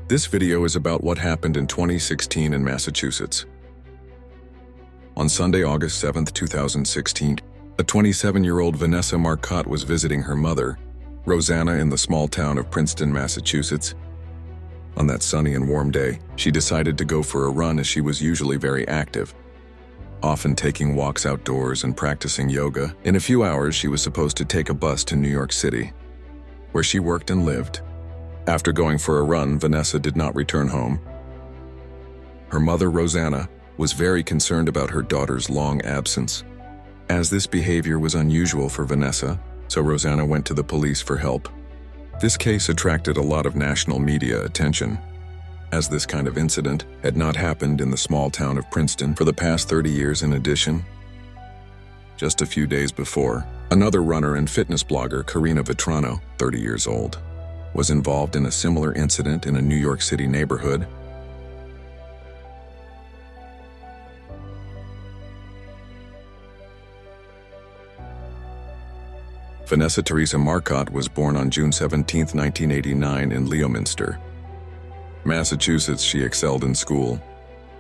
This video is about what happened in 2016 in Massachusetts. On Sunday, August 7, 2016, a 27-year-old Vanessa Marcotte was visiting her mother, Rosanna, in the small town of Princeton, Massachusetts. On that sunny and warm day, she decided to go for a run as she was usually very active, often taking walks outdoors and practicing yoga. In a few hours, she was supposed to take a bus to New York City, where she worked and lived. After going for a run, Vanessa did not return home. Her mother, Rosanna, was very concerned about her daughter's long absence, as this behavior was unusual for Vanessa, so Rosanna went to the police for help. This case attracted a lot of national media attention, as this kind of incident had not happened in the small town of Princeton for the past 30 years. In addition, just a few days before, another runner and fitness blogger, Karina Vetrano, 30 years old, was involved in a similar incident in a New York City neighborhood. Vanessa Teresa Marcotte was born on June 17, 1989 in Leominster, Massachusetts. She excelled in school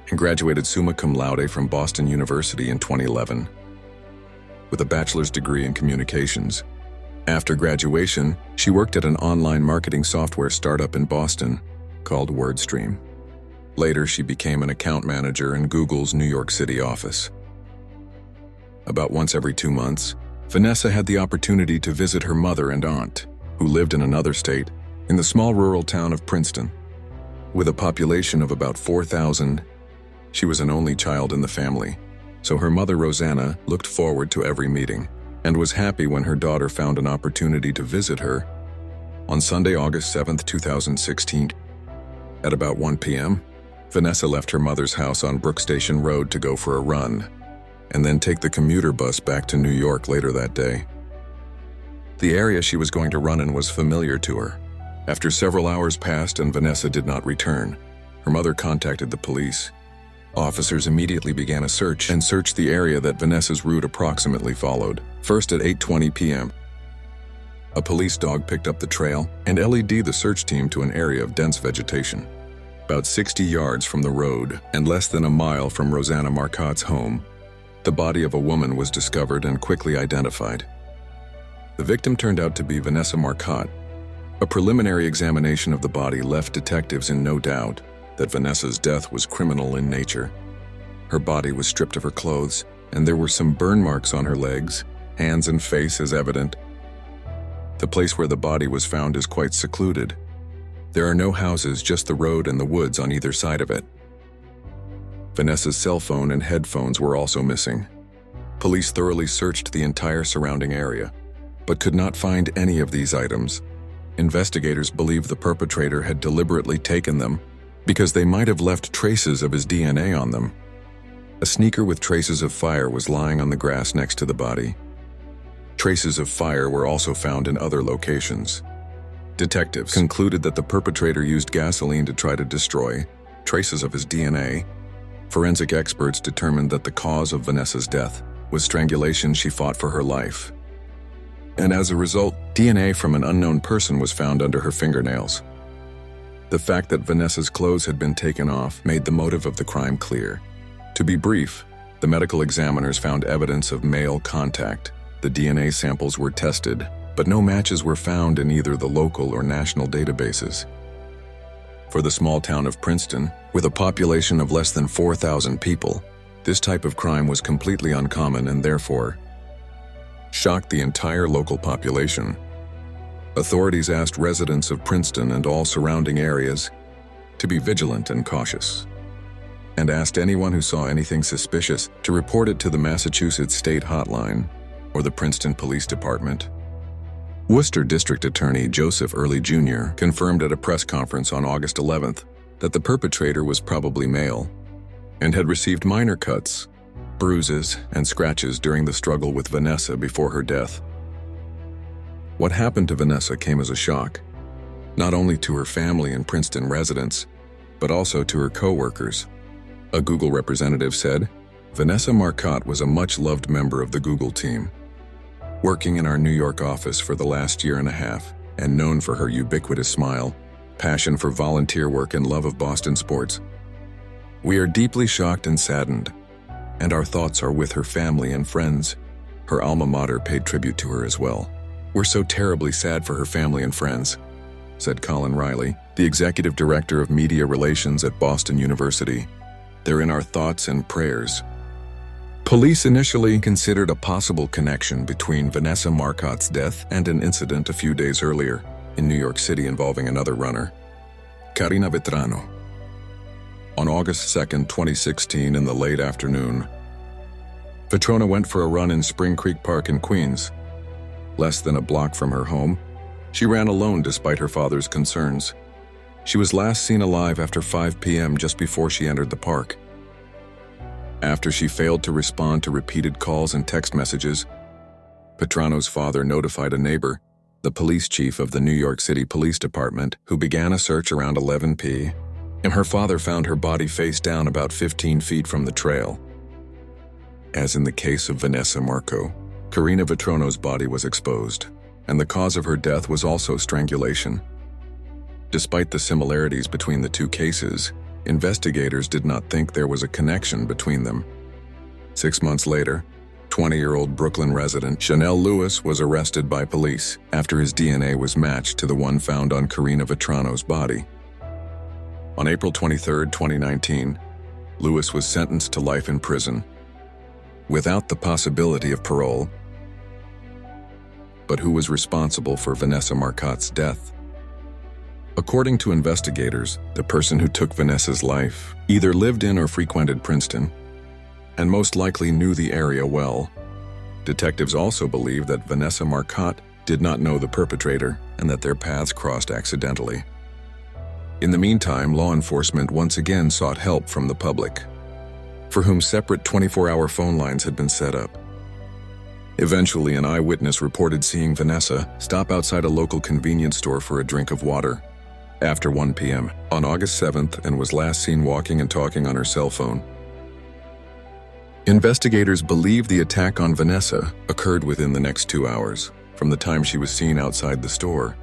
and graduated summa cum laude from Boston University in 2011 with a bachelor's degree in communications. After graduation, she worked at an online marketing software startup in Boston called WordStream. Later, she became an account manager in Google's New York City office. About once every 2 months, Vanessa had the opportunity to visit her mother and aunt, who lived in another state, in the small rural town of Princeton. With a population of about 4,000, she was an only child in the family, so her mother, Rosanna, looked forward to every meeting and was happy when her daughter found an opportunity to visit her. On Sunday, August 7, 2016, at about 1 p.m., Vanessa left her mother's house on Brook Station Road to go for a run, and then take the commuter bus back to New York later that day. The area she was going to run in was familiar to her. After several hours passed and Vanessa did not return, her mother contacted the police. Officers immediately began a search and searched the area that Vanessa's route approximately followed. First, at 8:20 p.m., a police dog picked up the trail and led the search team to an area of dense vegetation. About 60 yards from the road and less than a mile from Rosanna Marcotte's home, the body of a woman was discovered and quickly identified. The victim turned out to be Vanessa Marcotte. A preliminary examination of the body left detectives in no doubt that Vanessa's death was criminal in nature. Her body was stripped of her clothes, and there were some burn marks on her legs, hands, and face as evident. The place where the body was found is quite secluded. There are no houses, just the road and the woods on either side of it. Vanessa's cell phone and headphones were also missing. Police thoroughly searched the entire surrounding area, but could not find any of these items. Investigators believe the perpetrator had deliberately taken them because they might have left traces of his DNA on them. A sneaker with traces of fire was lying on the grass next to the body. Traces of fire were also found in other locations. Detectives concluded that the perpetrator used gasoline to try to destroy traces of his DNA. Forensic experts determined that the cause of Vanessa's death was strangulation. She fought for her life. And as a result, DNA from an unknown person was found under her fingernails. The fact that Vanessa's clothes had been taken off made the motive of the crime clear. To be brief, the medical examiners found evidence of male contact. The DNA samples were tested, but no matches were found in either the local or national databases. For the small town of Princeton, with a population of less than 4,000 people, this type of crime was completely uncommon and therefore shocked the entire local population. Authorities asked residents of Princeton and all surrounding areas to be vigilant and cautious, and asked anyone who saw anything suspicious to report it to the Massachusetts State Hotline or the Princeton Police Department. Worcester District Attorney Joseph Early Jr. confirmed at a press conference on August 11th that the perpetrator was probably male and had received minor cuts, bruises, and scratches during the struggle with Vanessa before her death. What happened to Vanessa came as a shock, not only to her family and Princeton residents, but also to her co-workers. A Google representative said, "Vanessa Marcotte was a much-loved member of the Google team, working in our New York office for the last year and a half, and known for her ubiquitous smile passion for volunteer work, and love of Boston sports. We are deeply shocked and saddened, and our thoughts are with her family and friends. Her alma mater paid tribute to her as well. "We're so terribly sad for her family and friends," said Colin Riley, the executive director of media relations at Boston University. "They're in our thoughts and prayers." Police initially considered a possible connection between Vanessa Marcotte's death and an incident a few days earlier in New York City involving another runner, Karina Vetrano. On August 2, 2016, in the late afternoon, Vetrano went for a run in Spring Creek Park in Queens. Less than a block from her home, she ran alone despite her father's concerns. She was last seen alive after 5 p.m. just before she entered the park. After she failed to respond to repeated calls and text messages, Vetrano's father notified a neighbor, the police chief of the New York City Police Department, who began a search around 11 p.m. Her father found her body face down about 15 feet from the trail. As in the case of Vanessa Marcotte, Karina Vetrano's body was exposed, and the cause of her death was also strangulation. Despite the similarities between the two cases, investigators did not think there was a connection between them. 6 months later, 20-year-old Brooklyn resident Chanel Lewis was arrested by police after his DNA was matched to the one found on Karina Vetrano's body. On April 23, 2019, Lewis was sentenced to life in prison, without the possibility of parole. But who was responsible for Vanessa Marcotte's death? According to investigators, the person who took Vanessa's life either lived in or frequented Princeton, and most likely knew the area well. Detectives also believe that Vanessa Marcotte did not know the perpetrator and that their paths crossed accidentally. In the meantime, law enforcement once again sought help from the public, for whom separate 24-hour phone lines had been set up. Eventually, an eyewitness reported seeing Vanessa stop outside a local convenience store for a drink of water after 1 p.m. on August 7th and was last seen walking and talking on her cell phone. Investigators believe the attack on Vanessa occurred within the next 2 hours from the time she was seen outside the store.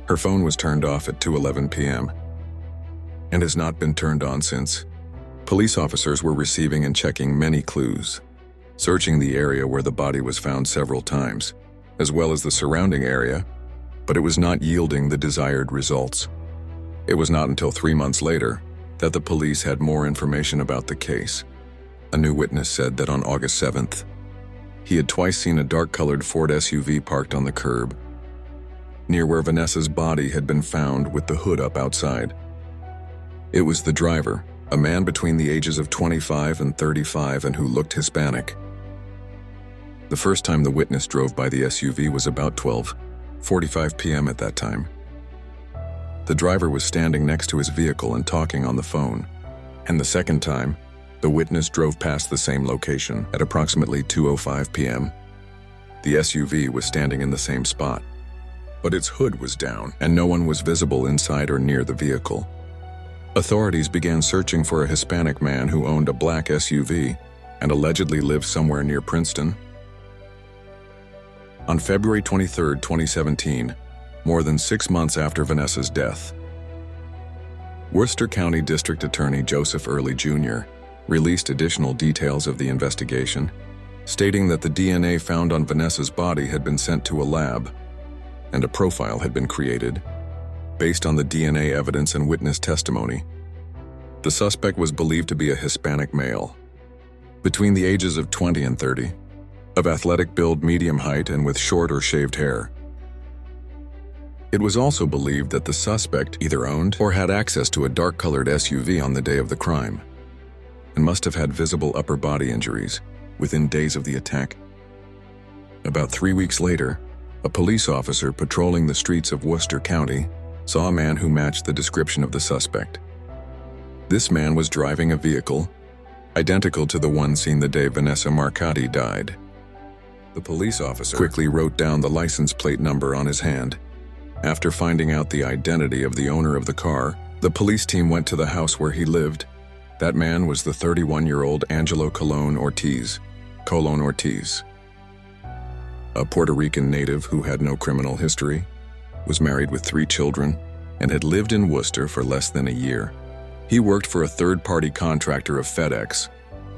Her phone was turned off at 2:11 p.m. and has not been turned on since. Police officers were receiving and checking many clues, searching the area where the body was found several times, as well as the surrounding area, but it was not yielding the desired results. It was not until 3 months later that the police had more information about the case. A new witness said that on August 7th, he had twice seen a dark-colored Ford SUV parked on the curb, near where Vanessa's body had been found with the hood up outside. It was the driver, a man between the ages of 25 and 35 and who looked Hispanic. The first time the witness drove by the SUV was about 12:45 p.m. at that time. The driver was standing next to his vehicle and talking on the phone, and the second time, the witness drove past the same location at approximately 2:05 p.m. The SUV was standing in the same spot, but its hood was down and no one was visible inside or near the vehicle. Authorities began searching for a Hispanic man who owned a black SUV and allegedly lived somewhere near Princeton. On February 23, 2017, more than 6 months after Vanessa's death, Worcester County District Attorney Joseph Early Jr. released additional details of the investigation, stating that the DNA found on Vanessa's body had been sent to a lab, and a profile had been created based on the DNA evidence and witness testimony. The suspect was believed to be a Hispanic male, between the ages of 20 and 30, of athletic build, medium height, and with short or shaved hair. It was also believed that the suspect either owned or had access to a dark-colored SUV on the day of the crime, and must have had visible upper body injuries within days of the attack. About 3 weeks later, a police officer patrolling the streets of Worcester County saw a man who matched the description of the suspect. This man was driving a vehicle identical to the one seen the day Vanessa Marcotte died. The police officer quickly wrote down the license plate number on his hand. After finding out the identity of the owner of the car, the police team went to the house where he lived. That man was the 31-year-old Angelo Colon Ortiz, a Puerto Rican native who had no criminal history, was married with 3 children, and had lived in Worcester for less than a year. He worked for a third-party contractor of FedEx,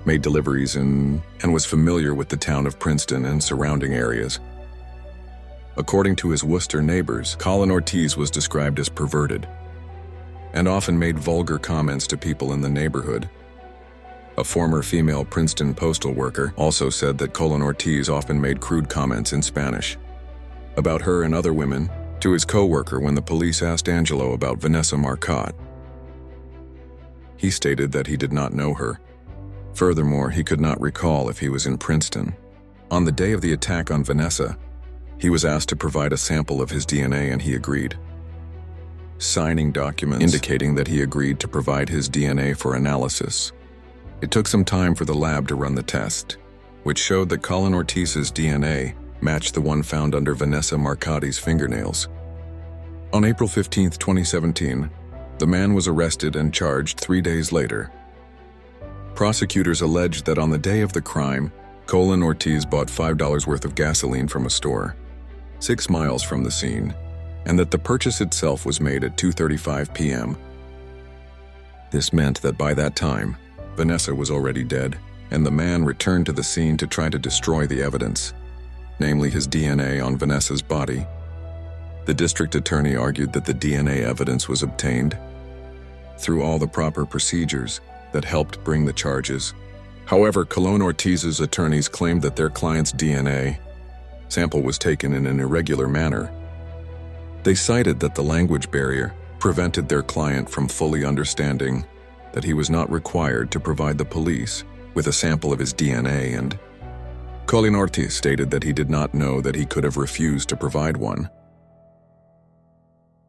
made deliveries and was familiar with the town of Princeton and surrounding areas. According to his Worcester neighbors, Colin Ortiz was described as perverted and often made vulgar comments to people in the neighborhood. A former female Princeton postal worker also said that Colin Ortiz often made crude comments in Spanish about her and other women to his co-worker when the police asked Angelo about Vanessa Marcotte. He stated that he did not know her. Furthermore, he could not recall if he was in Princeton. On the day of the attack on Vanessa, he was asked to provide a sample of his DNA and he agreed, signing documents indicating that he agreed to provide his DNA for analysis. It took some time for the lab to run the test, which showed that Colin Ortiz's DNA matched the one found under Vanessa Marcotte's fingernails. On April 15, 2017, the man was arrested and charged 3 days later. Prosecutors alleged that on the day of the crime, Colin Ortiz bought $5 worth of gasoline from a store 6 miles from the scene, and that the purchase itself was made at 2:35 p.m. This meant that by that time, Vanessa was already dead, and the man returned to the scene to try to destroy the evidence, namely his DNA on Vanessa's body. The district attorney argued that the DNA evidence was obtained through all the proper procedures that helped bring the charges. However, Colin Ortiz's attorneys claimed that their client's DNA sample was taken in an irregular manner. They cited that the language barrier prevented their client from fully understanding that he was not required to provide the police with a sample of his DNA, and Colin Ortiz stated that he did not know that he could have refused to provide one.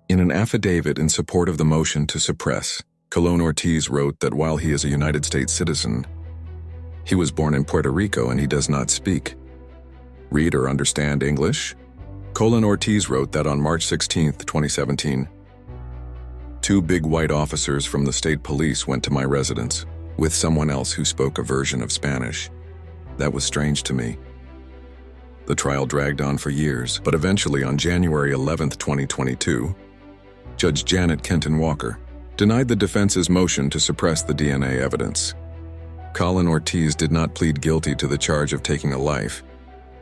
In an affidavit in support of the motion to suppress, Colin Ortiz wrote that while he is a United States citizen, he was born in Puerto Rico and he does not speak, read or understand English. Colin Ortiz wrote that on March 16, 2017, 2 big white officers from the state police went to my residence with someone else who spoke a version of Spanish. That was strange to me. The trial dragged on for years, but eventually on January 11, 2022, Judge Janet Kenton Walker denied the defense's motion to suppress the DNA evidence. Colin Ortiz did not plead guilty to the charge of taking a life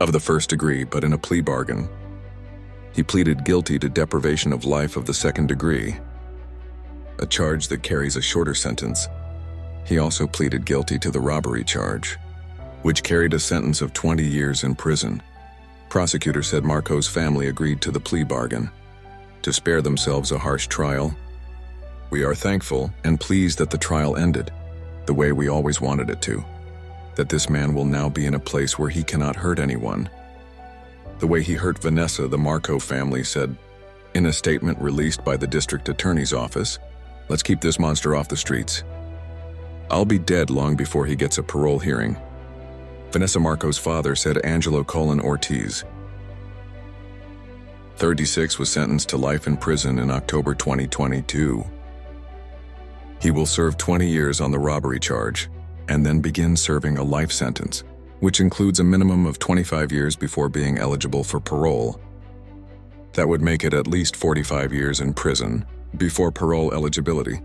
of the first degree, but in a plea bargain, he pleaded guilty to deprivation of life of the second degree, a charge that carries a shorter sentence. He also pleaded guilty to the robbery charge, which carried a sentence of 20 years in prison. Prosecutors said Marco's family agreed to the plea bargain to spare themselves a harsh trial. We are thankful and pleased that the trial ended the way we always wanted it to, that this man will now be in a place where he cannot hurt anyone. The way he hurt Vanessa, the Marco family said in a statement released by the district attorney's office, "Let's keep this monster off the streets. I'll be dead long before he gets a parole hearing." Vanessa Marco's father said Angelo Colin Ortiz, 36, was sentenced to life in prison in October 2022. He will serve 20 years on the robbery charge and then begin serving a life sentence, which includes a minimum of 25 years before being eligible for parole. That would make it at least 45 years in prison before parole eligibility.